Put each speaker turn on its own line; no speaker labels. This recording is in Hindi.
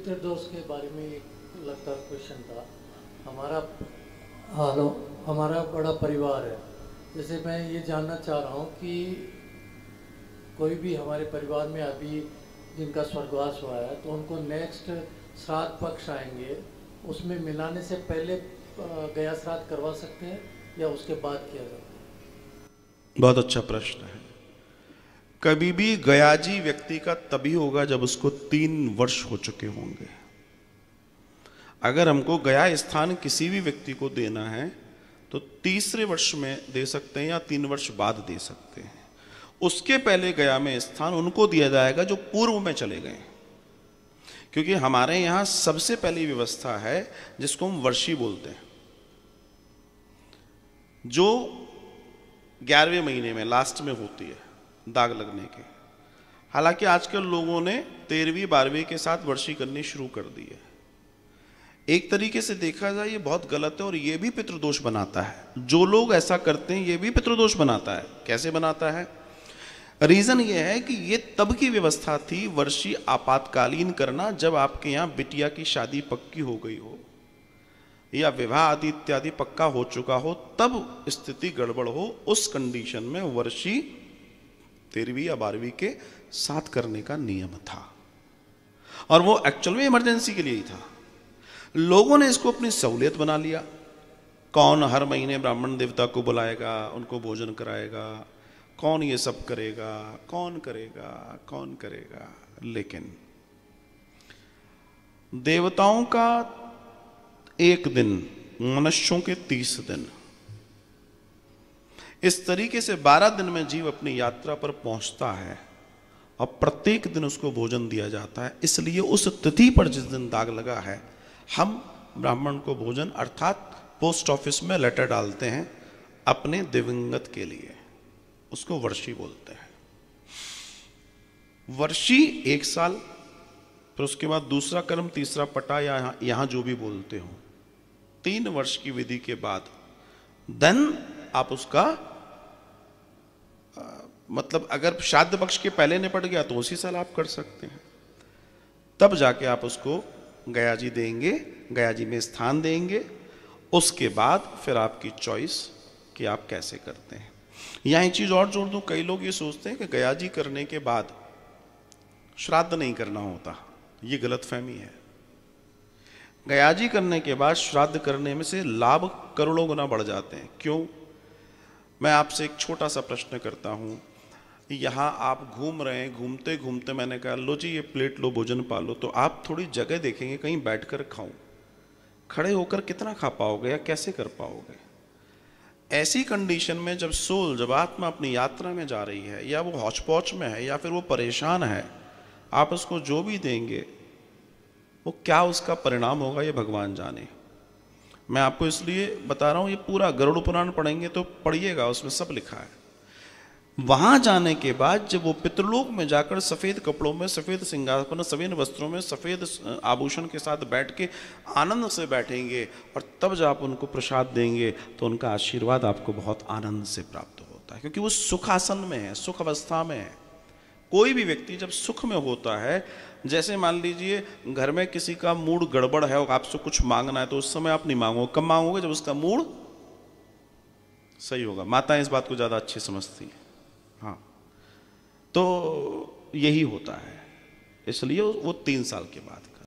पितृदोष के बारे में एक लगता क्वेश्चन था। हमारा हमारा बड़ा परिवार है। जैसे मैं ये जानना चाह रहा हूँ कि कोई भी हमारे परिवार में अभी जिनका स्वर्गवास हुआ है तो उनको नेक्स्ट श्राद्ध पक्ष आएंगे, उसमें मिलाने से पहले गया श्राद्ध करवा सकते हैं या उसके बाद किया जाता है?
बहुत अच्छा प्रश्न है। कभी भी गयाजी व्यक्ति का तभी होगा जब उसको 3 वर्ष हो चुके होंगे। अगर हमको गया स्थान किसी भी व्यक्ति को देना है तो तीसरे वर्ष में दे सकते हैं या 3 वर्ष बाद दे सकते हैं। उसके पहले गया में स्थान उनको दिया जाएगा जो पूर्व में चले गए, क्योंकि हमारे यहां सबसे पहली व्यवस्था है जिसको हम वर्षी बोलते हैं, जो 11वें महीने में लास्ट में होती है दाग लगने के। हालांकि आजकल लोगों ने 13वीं 12वीं के साथ वर्षी करनी शुरू कर दी है। एक तरीके से देखा जाए ये बहुत गलत है और ये भी पितृदोष बनाता है। जो लोग ऐसा करते हैं ये भी पितृदोष बनाता है। कैसे बनाता है? रीजन ये है कि ये तब की व्यवस्था थी वर्षी आपातकालीन करना, जब आपके यहां बिटिया की शादी पक्की हो गई हो या विवाह आदि इत्यादि पक्का हो चुका हो, तब स्थिति गड़बड़ हो, उस कंडीशन में वर्षी 13वीं या 12वीं के साथ करने का नियम था। और वो एक्चुअल में इमरजेंसी के लिए ही था। लोगों ने इसको अपनी सहूलियत बना लिया। कौन हर महीने ब्राह्मण देवता को बुलाएगा, उनको भोजन कराएगा, कौन ये सब करेगा, कौन करेगा, कौन करेगा। लेकिन देवताओं का 1 दिन, मनुष्यों के 30 दिन, इस तरीके से 12 दिन में जीव अपनी यात्रा पर पहुंचता है और प्रत्येक दिन उसको भोजन दिया जाता है। इसलिए उस तिथि पर जिस दिन दाग लगा है, हम ब्राह्मण को भोजन अर्थात पोस्ट ऑफिस में लेटर डालते हैं अपने दिवंगत के लिए। उसको वर्षी बोलते हैं। वर्षी 1 साल, फिर उसके बाद दूसरा कर्म, तीसरा पटा, या यहां जो भी बोलते हो, 3 वर्ष की विधि के बाद देन आप उसका मतलब अगर श्राद्ध पक्ष के पहले निपट गया तो उसी साल आप कर सकते हैं। तब जाके आप उसको गयाजी देंगे, गयाजी में स्थान देंगे। उसके बाद फिर आपकी चॉइस कि आप कैसे करते हैं। यहां एक चीज और जोड़ दूं, कई लोग ये सोचते हैं कि गयाजी करने के बाद श्राद्ध नहीं करना होता। ये गलतफहमी है। गयाजी करने के बाद श्राद्ध करने में से लाभ करोड़ों गुना बढ़ जाते हैं। क्यों? मैं आपसे एक छोटा सा प्रश्न करता हूं। यहां आप घूम रहे हैं, घूमते घूमते मैंने कहा लो जी ये प्लेट लो, भोजन पालो, तो आप थोड़ी जगह देखेंगे कहीं बैठकर खाऊं। खड़े होकर कितना खा पाओगे या कैसे कर पाओगे? ऐसी कंडीशन में जब सोल, जब आत्मा अपनी यात्रा में जा रही है, या वो हौच पौच में है, या फिर वो परेशान है, आप उसको जो भी देंगे वो क्या उसका परिणाम होगा ये भगवान जाने। मैं आपको इसलिए बता रहा हूं, ये पूरा गरुड़ पुराण पढ़ेंगे तो पढ़िएगा, उसमें सब लिखा है। वहां जाने के बाद जब वो पितृलोक में जाकर सफेद कपड़ों में, सफेद सिंहासन, सफेद वस्त्रों में, सफेद आभूषण के साथ बैठ के आनंद से बैठेंगे और तब जब आप उनको प्रसाद देंगे तो उनका आशीर्वाद आपको बहुत आनंद से प्राप्त होता है, क्योंकि वो सुखासन में है, सुख अवस्था में है। कोई भी व्यक्ति जब सुख में होता है, जैसे मान लीजिए घर में किसी का मूड गड़बड़ है और आपसे कुछ मांगना है, तो उस समय आप नहीं मांगोगे। कब मांगोगे? जब उसका मूड सही होगा। माताएं इस बात को ज्यादा अच्छी समझती हैं। हाँ, तो यही होता है। इसलिए वो 3 साल के बाद